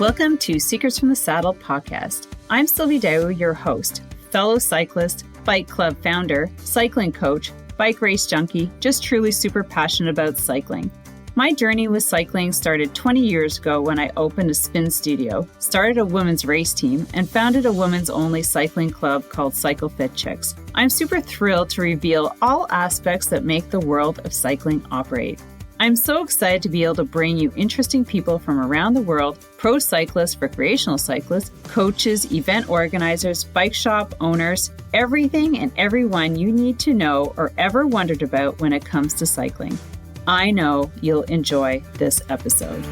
Welcome to Secrets from the Saddle podcast. I'm Sylvie D'Aoust, your host, fellow cyclist, bike club founder, cycling coach, bike race junkie, just truly super passionate about cycling. My journey with cycling started 20 years ago when I opened a spin studio, started a women's race team, and founded a women's only cycling club called Cycle Fit Chicks. I'm super thrilled to reveal all aspects that make the world of cycling operate. I'm so excited to be able to bring you interesting people from around the world, pro cyclists, recreational cyclists, coaches, event organizers, bike shop owners, everything and everyone you need to know or ever wondered about when it comes to cycling. I know you'll enjoy this episode.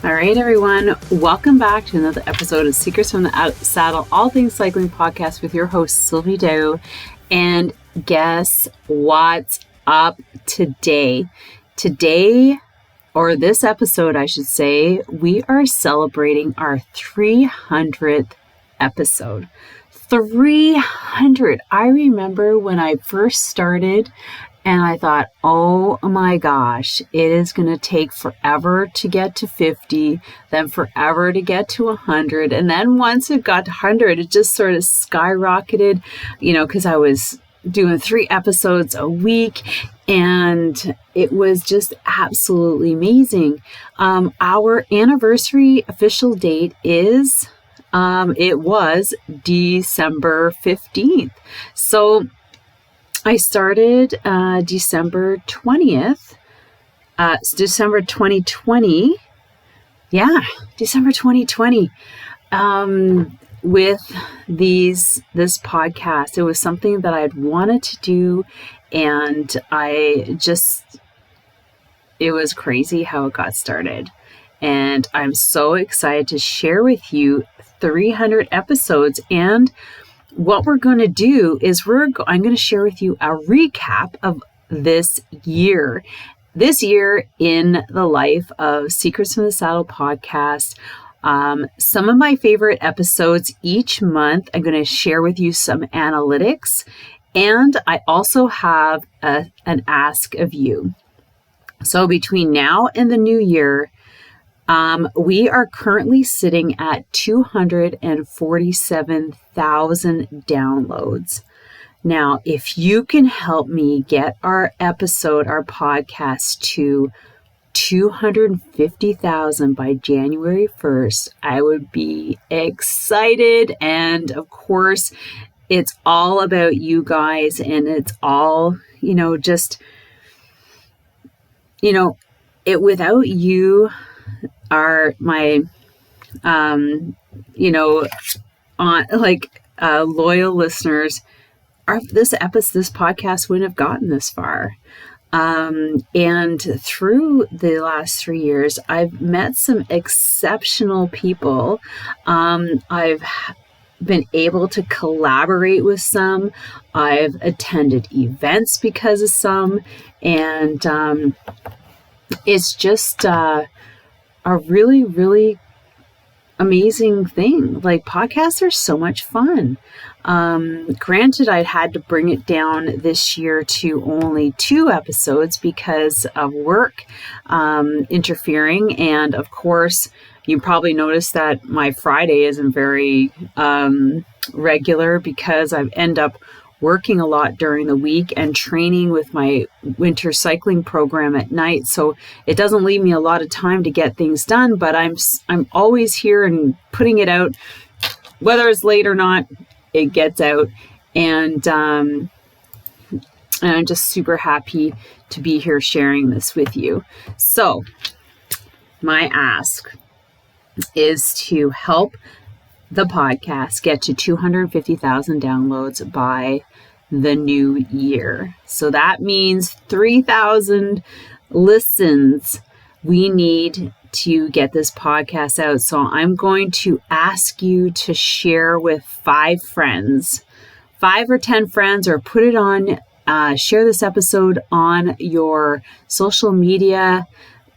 All right, everyone. Welcome back to another episode of Secrets from the Saddle, all things cycling podcast with your host, Sylvie D'Aoust. And guess what's up today? Or this episode, I should say, we are celebrating our 300th episode. 300. I remember when I first started and I thought, oh my gosh, it is going to take forever to get to 50, then forever to get to 100. And then once it got to 100, it just sort of skyrocketed, because I was doing 3 episodes a week, and it was just absolutely amazing. Our anniversary official date is, it was December 15th. So I started December 20th, December 2020. Yeah, December 2020. With this podcast. It was something that I'd wanted to do, and it was crazy how it got started. And I'm so excited to share with you 300 episodes. And what we're going to do is I'm going to share with you a recap of this year. This year in the life of Secrets from the Saddle podcast. Some of my favorite episodes each month. I'm going to share with you some analytics, and I also have an ask of you. So between now and the new year, we are currently sitting at 247,000 downloads. Now, if you can help me get our podcast to 250,000 by January 1st, I would be excited. And of course, it's all about you guys, and it's all, without you are my, loyal listeners, this podcast wouldn't have gotten this far. And through the last 3 years, I've met some exceptional people. I've been able to collaborate with some. I've attended events because of some. And it's just a really, really amazing thing. Like, podcasts are so much fun. Granted, I had to bring it down this year to only 2 episodes because of work interfering. And of course, you probably noticed that my Friday isn't very regular because I end up working a lot during the week and training with my winter cycling program at night. So it doesn't leave me a lot of time to get things done, but I'm always here and putting it out, whether it's late or not. It gets out, and I'm just super happy to be here sharing this with you. So my ask is to help the podcast get to 250,000 downloads by the new year. So that means 3,000 listens we need to get this podcast out. So I'm going to ask you to share with 5 friends, 5 or 10 friends, or put it on, share this episode on your social media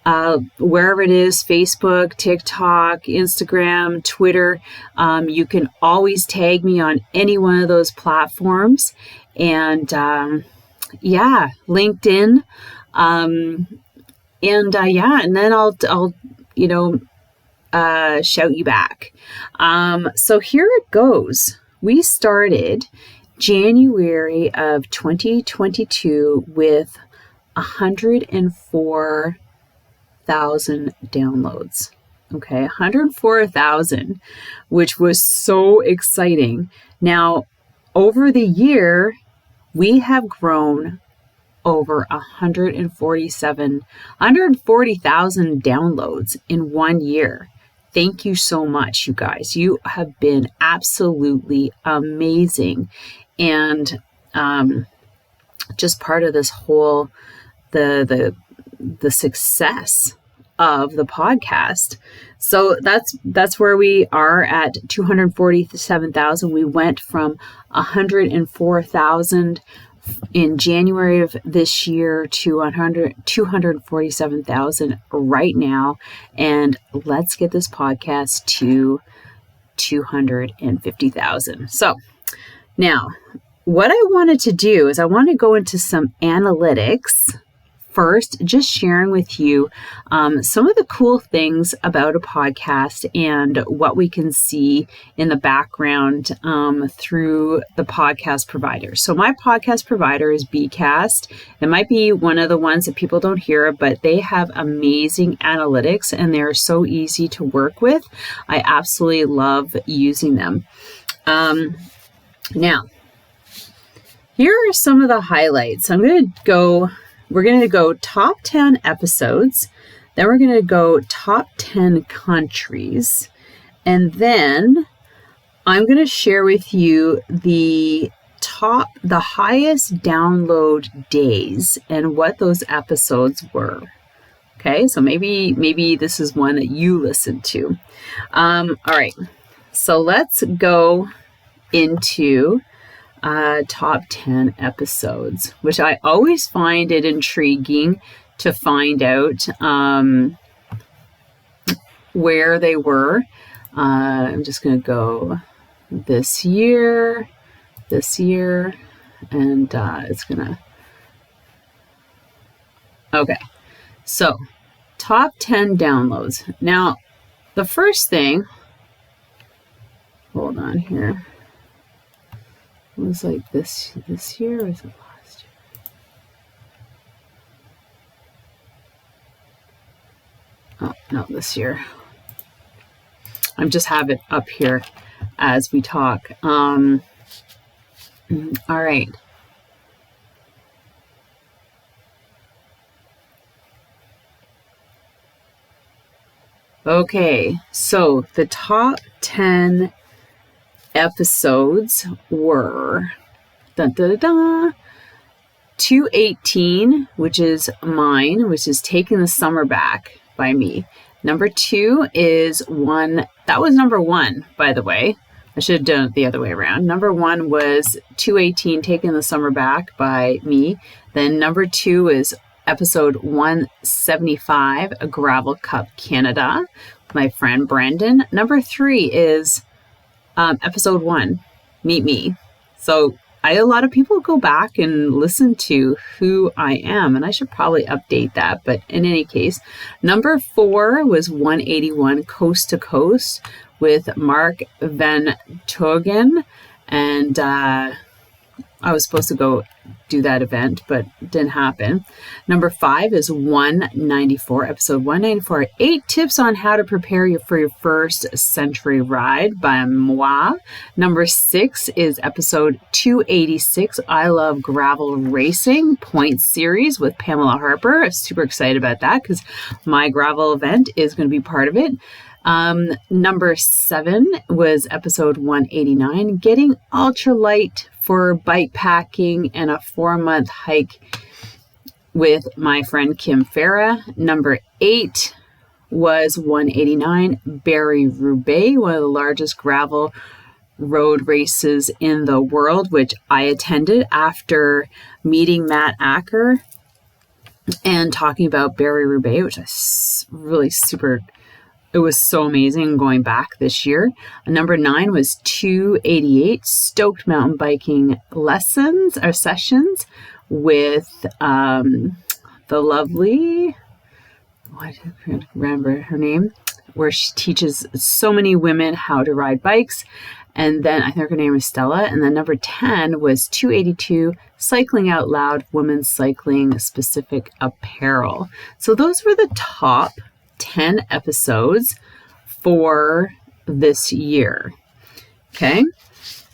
wherever it is, Facebook, TikTok, Instagram, Twitter. You can always tag me on any one of those platforms. And LinkedIn. And then I'll shout you back. So here it goes. We started January of 2022 with 104,000 downloads. Okay, 104,000, which was so exciting. Now, over the year, we have grown over 140,000 downloads in 1 year. Thank you so much, you guys. You have been absolutely amazing. And just part of this whole, the success of the podcast. So that's where we are at 247,000. We went from 104,000 in January of this year to 247,000 right now. And let's get this podcast to 250,000. So now what I wanted to do is I want to go into some analytics first, just sharing with you some of the cool things about a podcast and what we can see in the background through the podcast provider. So my podcast provider is Bcast. It might be one of the ones that people don't hear, but they have amazing analytics and they're so easy to work with. I absolutely love using them. Now, here are some of the highlights. We're going to go top 10 episodes, then we're going to go top 10 countries, and then I'm going to share with you the highest download days and what those episodes were. Okay, so maybe this is one that you listened to. All right, so let's go into top 10 episodes, which I always find it intriguing to find out where they were. I'm just going to go this year, and it's going to... Okay, so top 10 downloads. Now, the first thing... Hold on here. It was like this year, or was it last year? Oh, no, this year. I just have it up here as we talk. All right. Okay, so the top 10 episodes were 218, which is mine, which is Taking the Summer Back by me. Number 2 is that was number 1, by the way. I should have done it the other way around. Number 1 was 218, Taking the Summer Back by me. Then number 2 is episode 175, A Gravel Cup Canada, my friend Brandon. Number 3 is episode 1, Meet Me. So a lot of people go back and listen to who I am, and I should probably update that. But in any case, number 4 was 181, Coast to Coast with Mark Van Togen. And I was supposed to go do that event, but it didn't happen. Number 5 is 194, episode 194, 8 tips on how to prepare for your first century ride by moi. Number 6 is episode 286, I Love Gravel Racing Points Series with Pamela Harper. I'm super excited about that because my gravel event is going to be part of it. Number 7 was episode 189, Getting Ultralight for Bike Packing and a 4-month hike with my friend Kim Farah. Number 8 was 189, Barry Roubaix, one of the largest gravel road races in the world, which I attended after meeting Matt Acker and talking about Barry Roubaix, which really it was so amazing going back this year. Number 9 was 288 Stoked Mountain Biking Lessons or Sessions with the lovely, I can't remember her name, where she teaches so many women how to ride bikes. And then I think her name is Stella. And then number 10 was 282 Cycling Out Loud Women's Cycling Specific Apparel. So those were the top 10 episodes for this year. Okay.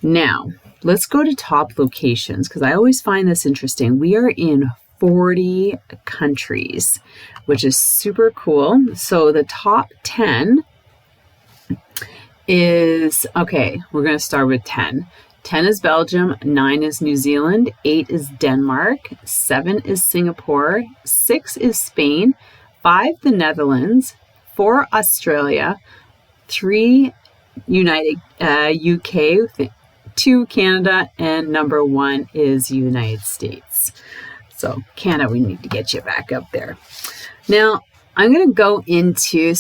Now let's go to top locations, because I always find this interesting. We are in 40 countries, which is super cool. So the top 10 is, okay, we're going to start with 10. 10 is Belgium, 9 is New Zealand, 8 is Denmark, 7 is Singapore, 6 is Spain, 5 the Netherlands, 4 Australia, 3 UK, 2 Canada, and number 1 is United States. So Canada, we need to get you back up there. Now I'm going to go into,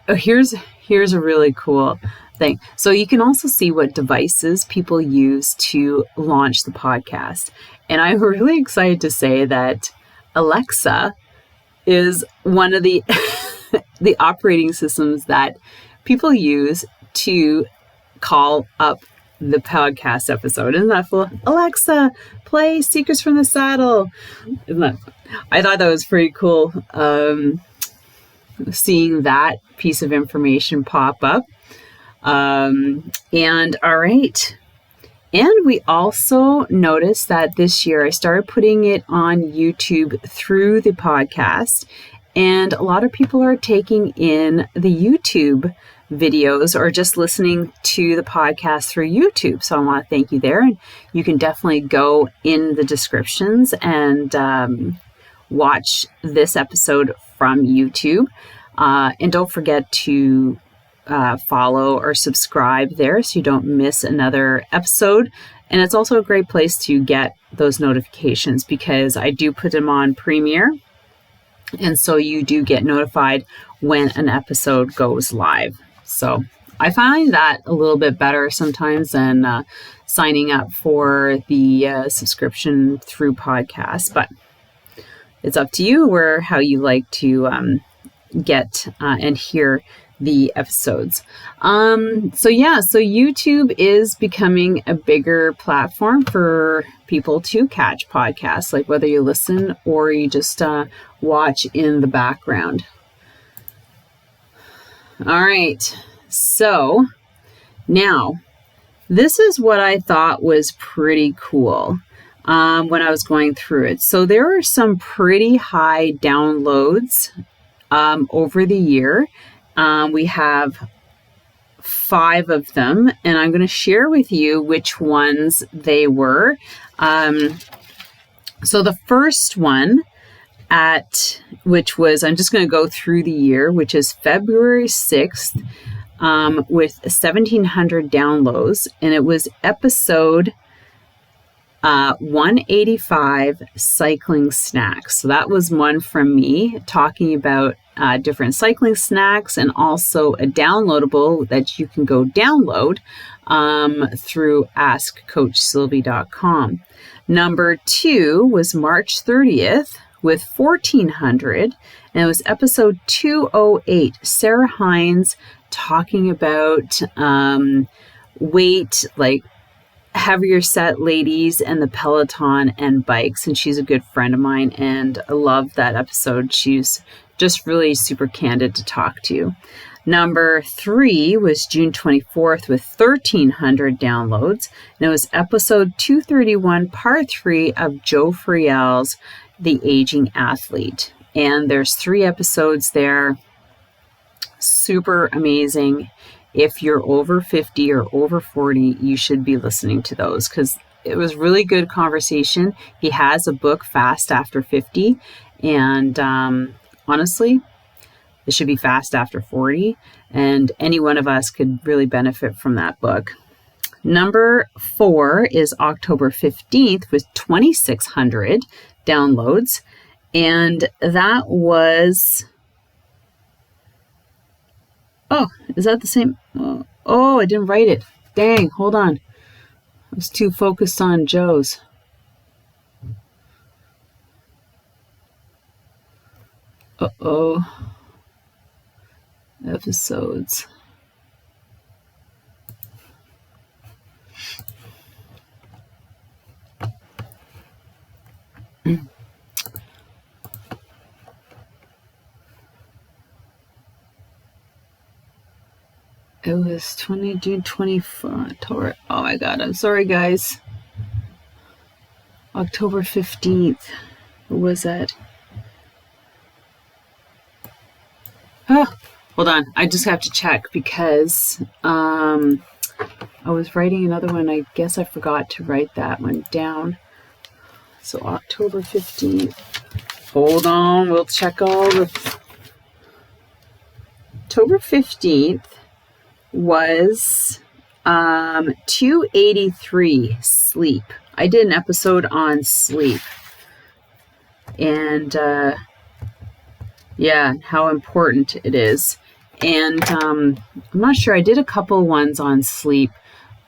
here's a really cool thing. So you can also see what devices people use to launch the podcast. And I'm really excited to say that Alexa is one of the the operating systems that people use to call up the podcast episode. Isn't that cool? Alexa, play Secrets from the Saddle. I thought that was pretty cool, seeing that piece of information pop up. And all right. And we also noticed that this year I started putting it on YouTube through the podcast, and a lot of people are taking in the YouTube videos or just listening to the podcast through YouTube. So I want to thank you there. And you can definitely go in the descriptions and watch this episode from YouTube. And don't forget to follow or subscribe there so you don't miss another episode. And it's also a great place to get those notifications, because I do put them on Premiere. And so you do get notified when an episode goes live. So I find that a little bit better sometimes than signing up for the subscription through podcasts. But it's up to you how you like to get and hear the episodes. So YouTube is becoming a bigger platform for people to catch podcasts, like whether you listen or you just watch in the background. All right. So now this is what I thought was pretty cool when I was going through it. So there are some pretty high downloads over the year. We have 5 of them, and I'm going to share with you which ones they were. So the first one which was, I'm just going to go through the year, which is February 6th, with 1,700 downloads, and it was episode 185, Cycling Snacks. So that was one from me talking about different cycling snacks, and also a downloadable that you can go download through askcoachsylvie.com. Number 2 was March 30th with 1,400, and it was episode 208, Sarah Hines talking about weight, like heavier set ladies and the Peloton and bikes. And she's a good friend of mine, and I love that episode. She's just really super candid to talk to. Number 3 was June 24th with 1,300 downloads. And it was episode 231, part 3 of Joe Friel's The Aging Athlete. And there's 3 episodes there. Super amazing. If you're over 50 or over 40, you should be listening to those, because it was really good conversation. He has a book, Fast After 50, and honestly, it should be Fast After 40, and any one of us could really benefit from that book. Number 4 is October 15th with 2,600 downloads, And that was, oh, is that the same? Oh, I didn't write it. Dang, hold on. I was too focused on Joe's. Uh-oh. Episodes. It was 24. Oh my God, I'm sorry, guys. October 15th. What was that? Oh, hold on. I just have to check because I was writing another one. I guess I forgot to write that one down. So October 15th. Hold on. We'll check all the... October 15th was 283, sleep. I did an episode on sleep. And yeah, how important it is. And I'm not sure. I did a couple ones on sleep,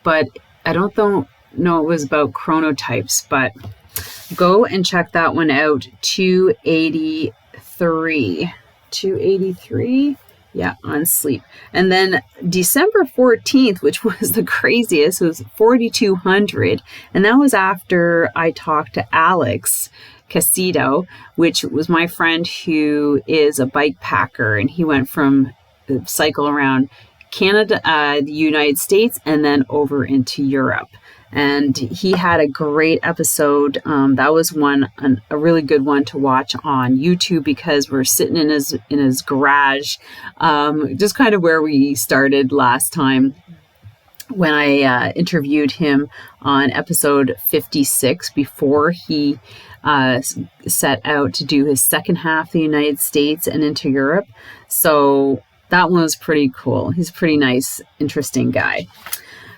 but I don't know it was about chronotypes, but go and check that one out. 283. 283. Yeah, on sleep. And then December 14th, which was the craziest, was 4,200. And that was after I talked to Alex Casito, which was my friend who is a bike packer. And he went from the cycle around Canada, the United States, and then over into Europe. And he had a great episode. That was a really good one to watch on YouTube because we're sitting in his garage, just kind of where we started last time when I interviewed him on episode 56 before he set out to do his second half the United States and into Europe. So that one was pretty cool. He's a pretty nice, interesting guy.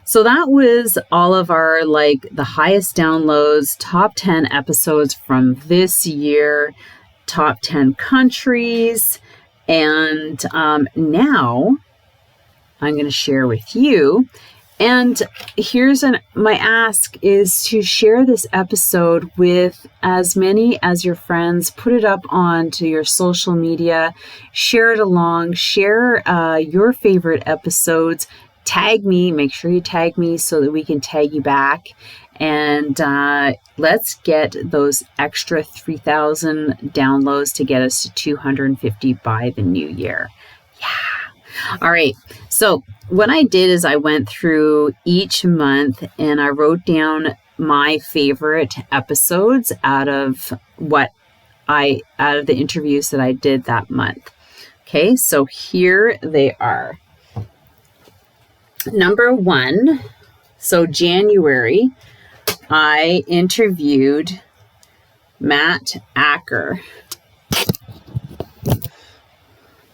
So that was all of our, the highest downloads, top 10 episodes from this year, top 10 countries. And now I'm going to share with you. And here's my ask is to share this episode with as many as your friends. Put it up onto your social media. Share it along. Share your favorite episodes. Tag me, make sure you tag me so that we can tag you back. And let's get those extra 3,000 downloads to get us to 250 by the new year. Yeah. All right. So what I did is I went through each month and I wrote down my favorite episodes out of the interviews that I did that month. Okay. So here they are. Number 1, so January, I interviewed Matt Acker.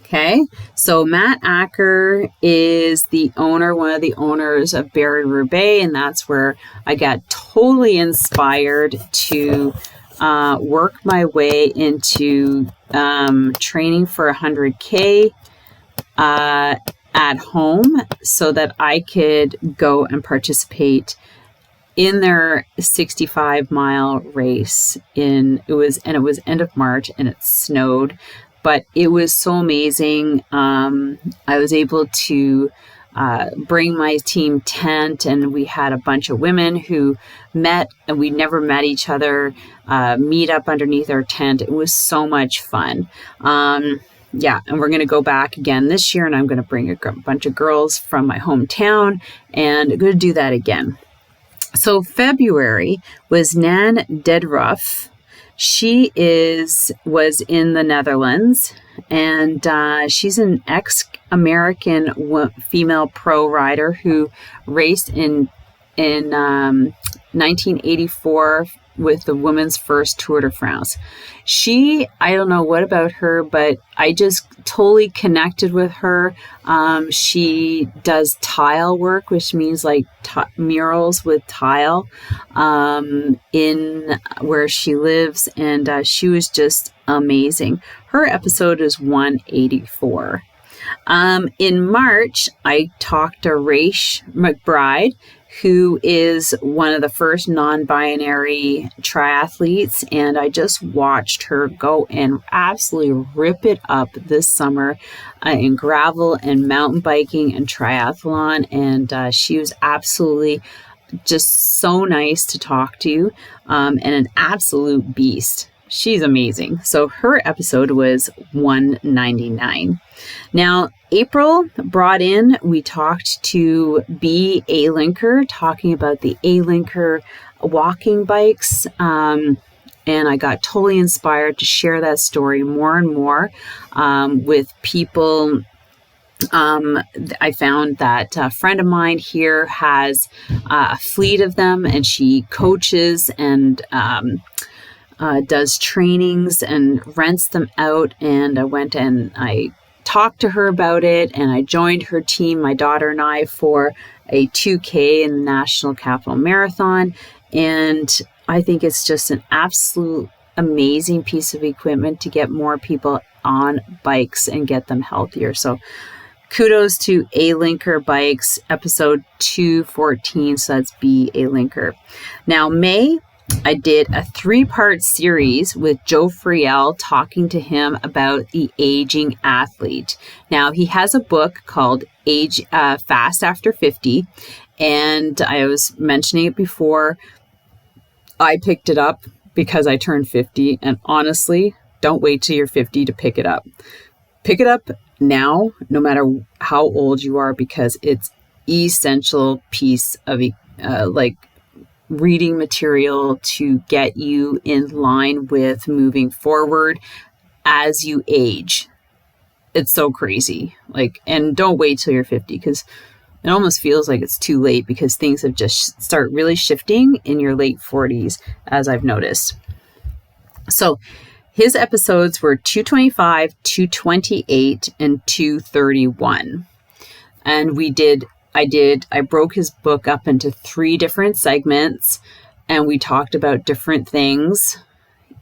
Okay, so Matt Acker is one of the owners of Barry Roubaix, and that's where I got totally inspired to work my way into training for 100K. At home so that I could go and participate in their 65-mile race. It was end of March and it snowed, but it was so amazing. I was able to bring my team tent, and we had a bunch of women who met and we never met each other, meet up underneath our tent. It was so much fun. Yeah, and we're going to go back again this year, and I'm going to bring a bunch of girls from my hometown, and I'm going to do that again. So February was Nan Dedruff. She was in the Netherlands, and she's an ex-American female pro rider who raced in 1984 with the women's first Tour de France. I don't know what about her, but I just totally connected with her. She does tile work, which means murals with tile in where she lives. And she was just amazing. Her episode is 184. In March, I talked to Raish McBride, who is one of the first non-binary triathletes, and I just watched her go and absolutely rip it up this summer in gravel and mountain biking and triathlon, and she was absolutely just so nice to talk to, and an absolute beast. She's amazing. So her episode was 199. Now, April brought in, we talked to B. A-Linker, talking about the A-Linker walking bikes. And I got totally inspired to share that story more and more with people. I found that a friend of mine here has a fleet of them, and she coaches and does trainings and rents them out. And I went and I talked to her about it, and I joined her team, my daughter and I, for a 2K in the National Capital Marathon. And I think it's just an absolute amazing piece of equipment to get more people on bikes and get them healthier. So kudos to A-Linker Bikes, episode 214. So that's B. A-Linker. Now, May, I did a 3-part series with Joe Friel, talking to him about the aging athlete. Now, he has a book called Fast After 50, and I was mentioning it before. I picked it up because I turned 50, and honestly, don't wait till you're 50 to pick it up. Pick it up now, no matter how old you are, because it's essential piece of reading material to get you in line with moving forward as you age. It's so crazy. And don't wait till you're 50, because it almost feels like it's too late, because things have just start really shifting in your late 40s, as I've noticed. So his episodes were 225, 228, and 231. And I broke his book up into 3 different segments, and we talked about different things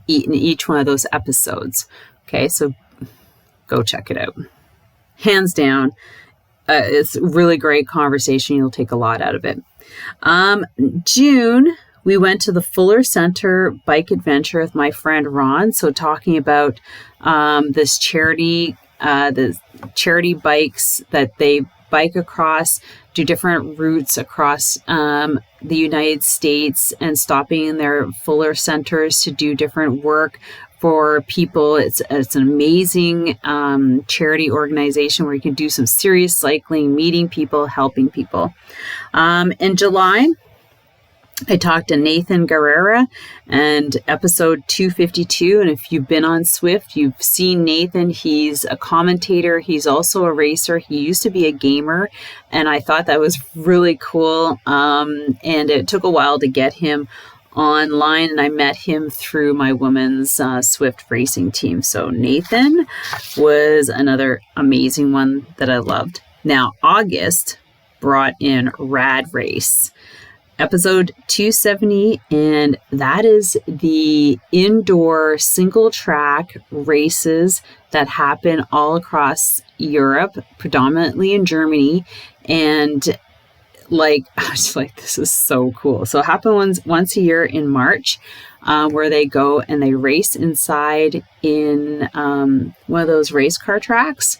in each one of those episodes. Okay, so go check it out. Hands down, it's a really great conversation. You'll take a lot out of it. June, we went to the Fuller Center bike adventure with my friend Ron. So talking about this charity, the charity bikes that they bike across, do different routes across the United States, and stopping in their Fuller centers to do different work for people. It's an amazing charity organization where you can do some serious cycling, meeting people, helping people. In July, I talked to Nathan Guerrera, and episode 252. And if you've been on Swift, you've seen Nathan. He's a commentator. He's also a racer. He used to be a gamer, and I thought that was really cool. And it took a while to get him online, and I met him through my women's Swift racing team. So Nathan was another amazing one that I loved. Now, August brought in rad-race. Episode 270, and that is the indoor single track races that happen all across Europe, predominantly in Germany. And I was like, this is so cool. So it happens once a year in March, where they go and they race inside in one of those race car tracks,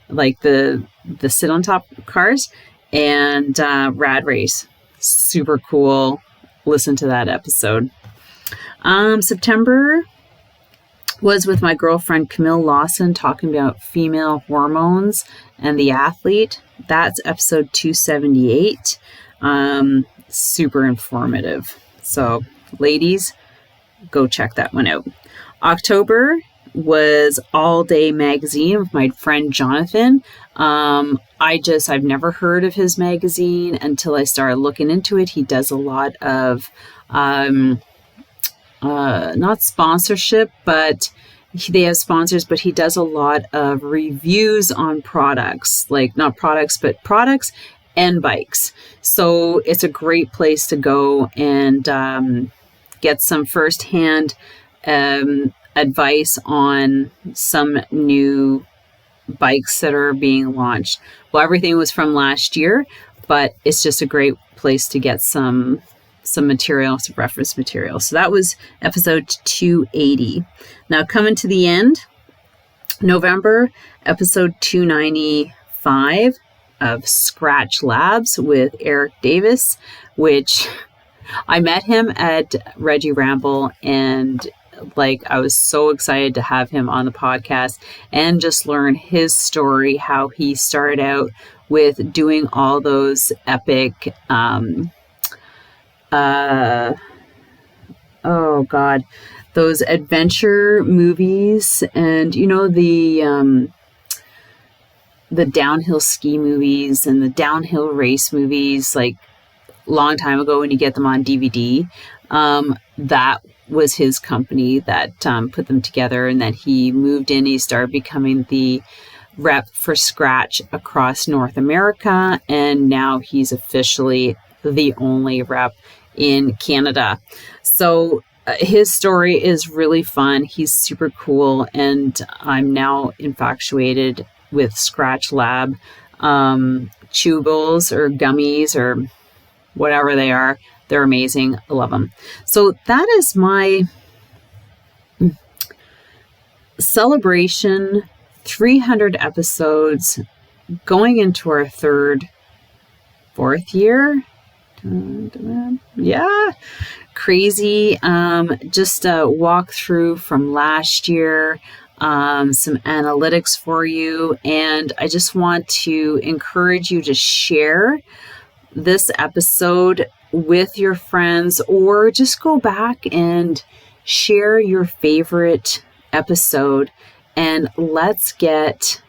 like the sit on top cars, and rad race. Super cool. Listen to that episode. September was with my girlfriend Camille Lawson, talking about female hormones and the athlete. That's episode 278. Super informative. So ladies, go check that one out. October was All Day Magazine with my friend Jonathan. I've never heard of his magazine until I started looking into it. He does a lot of, not sponsorship, but they have sponsors, but he does a lot of reviews on products, not products, but products and bikes. So it's a great place to go and get some firsthand advice on some new bikes that are being launched. Well, everything was from last year, but it's just a great place to get some material, some reference material. So that was episode 280. Now coming to the end, November, episode 295 of Scratch Labs with Eric Davis, which I met him at Reggie Ramble, and I was so excited to have him on the podcast and just learn his story, how he started out with doing all those epic, those adventure movies, and the downhill ski movies and the downhill race movies, like long time ago when you get them on DVD. That was his company that put them together, and then he moved in. He started becoming the rep for Scratch across North America, and now he's officially the only rep in Canada. So his story is really fun. He's super cool, and I'm now infatuated with Scratch Lab chewables or gummies or whatever they are. They're amazing. I love them. So that is my celebration. 300 episodes, going into our fourth year. Yeah, crazy. Just a walkthrough from last year, some analytics for you. And I just want to encourage you to share this episode with your friends, or just go back and share your favorite episode, and let's get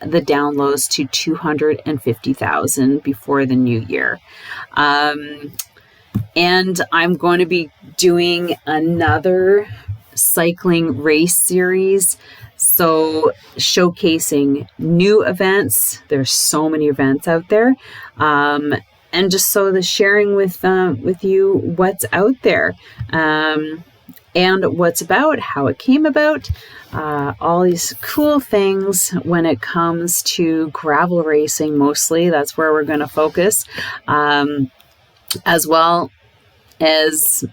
the downloads to 250,000 before the new year. And I'm going to be doing another cycling race series, so showcasing new events. There's so many events out there, and just so the sharing with you what's out there, and what's about, how it came about, all these cool things when it comes to gravel racing. Mostly that's where we're going to focus, as well as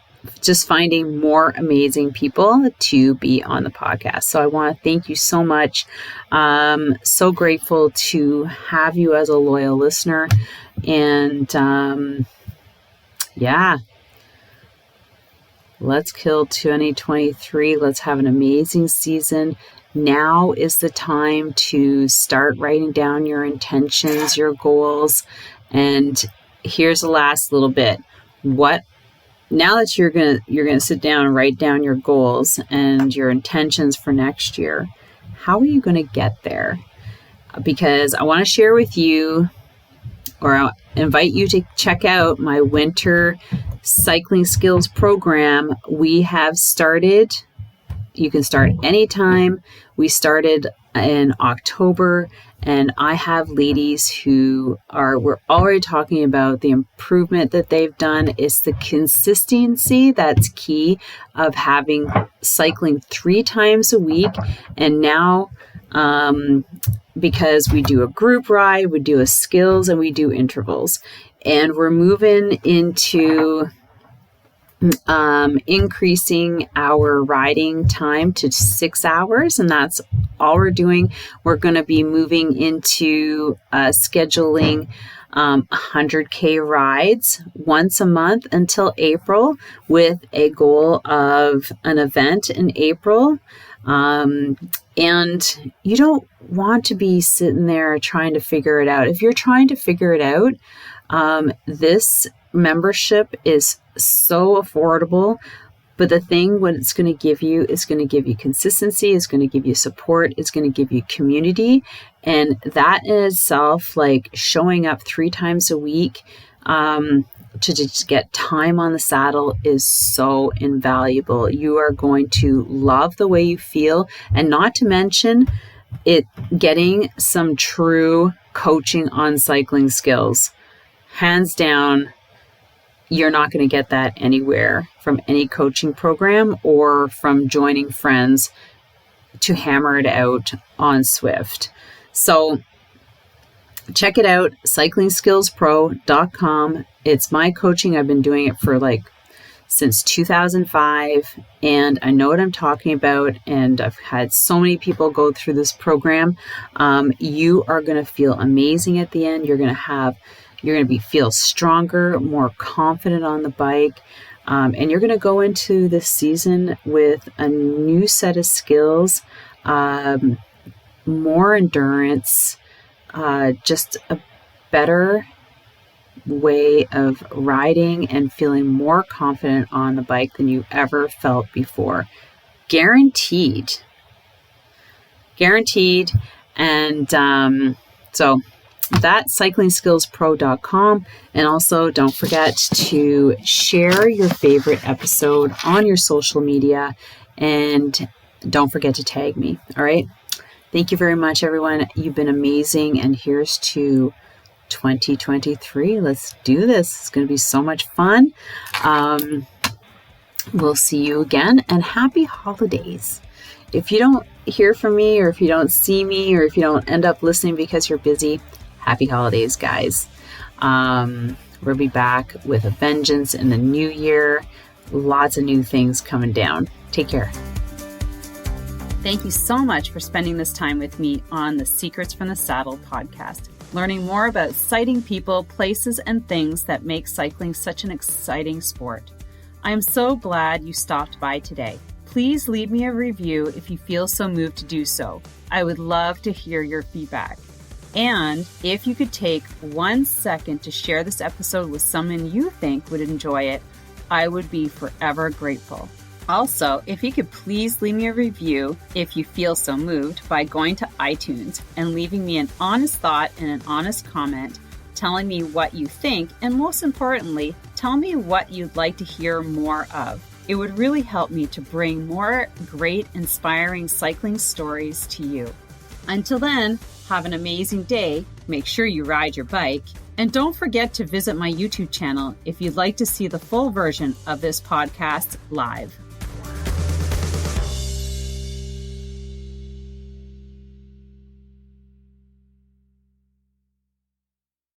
just finding more amazing people to be on the podcast. So I want to thank you so much. So grateful to have you as a loyal listener. And let's kill 2023. Let's have an amazing season. Now is the time to start writing down your intentions, your goals. And here's the last little bit. Now that you're gonna sit down and write down your goals and your intentions for next year, how are you gonna get there? Because I want to share with you, or I'll invite you to check out my winter cycling skills program. We have started. You can start anytime. We started in October, and I have ladies we're already talking about the improvement that they've done. It's the consistency that's key of having cycling 3 times a week. And now, because we do a group ride, we do a skills, and we do intervals, and we're moving into increasing our riding time to 6 hours, and that's all we're doing. We're going to be moving into scheduling 100K rides once a month until April, with a goal of an event in April. And you don't want to be sitting there trying to figure it out. If you're trying to figure it out, this membership is so affordable. But the thing, what it's going to give you is going to give you consistency, it's going to give you support, it's going to give you community. And that in itself, like showing up 3 times a week to just get time on the saddle, is so invaluable. You are going to love the way you feel, and not to mention it getting some true coaching on cycling skills. Hands down, you're not going to get that anywhere from any coaching program or from joining friends to hammer it out on Swift. So check it out, cyclingskillspro.com. It's my coaching. I've been doing it for since 2005, and I know what I'm talking about, and I've had so many people go through this program. You are going to feel amazing at the end. You're going to feel stronger, more confident on the bike, and you're going to go into this season with a new set of skills, more endurance, just a better way of riding and feeling more confident on the bike than you ever felt before. Guaranteed. And so that's cyclingskillspro.com. And also don't forget to share your favorite episode on your social media, and don't forget to tag me. All right. Thank you very much, everyone. You've been amazing. And here's to 2023. Let's do this. It's going to be so much fun. We'll see you again, and happy holidays. If you don't hear from me, or if you don't see me, or if you don't end up listening because you're busy, happy holidays, guys. We'll be back with a vengeance in the new year. Lots of new things coming down. Take care. Thank you so much for spending this time with me on the Secrets from the Saddle podcast, learning more about sighting people, places, and things that make cycling such an exciting sport. I am so glad you stopped by today. Please leave me a review if you feel so moved to do so. I would love to hear your feedback. And if you could take 1 second to share this episode with someone you think would enjoy it, I would be forever grateful. Also, if you could please leave me a review if you feel so moved by going to iTunes and leaving me an honest thought and an honest comment, telling me what you think, and most importantly, tell me what you'd like to hear more of. It would really help me to bring more great, inspiring cycling stories to you. Until then, have an amazing day, make sure you ride your bike, and don't forget to visit my YouTube channel if you'd like to see the full version of this podcast live.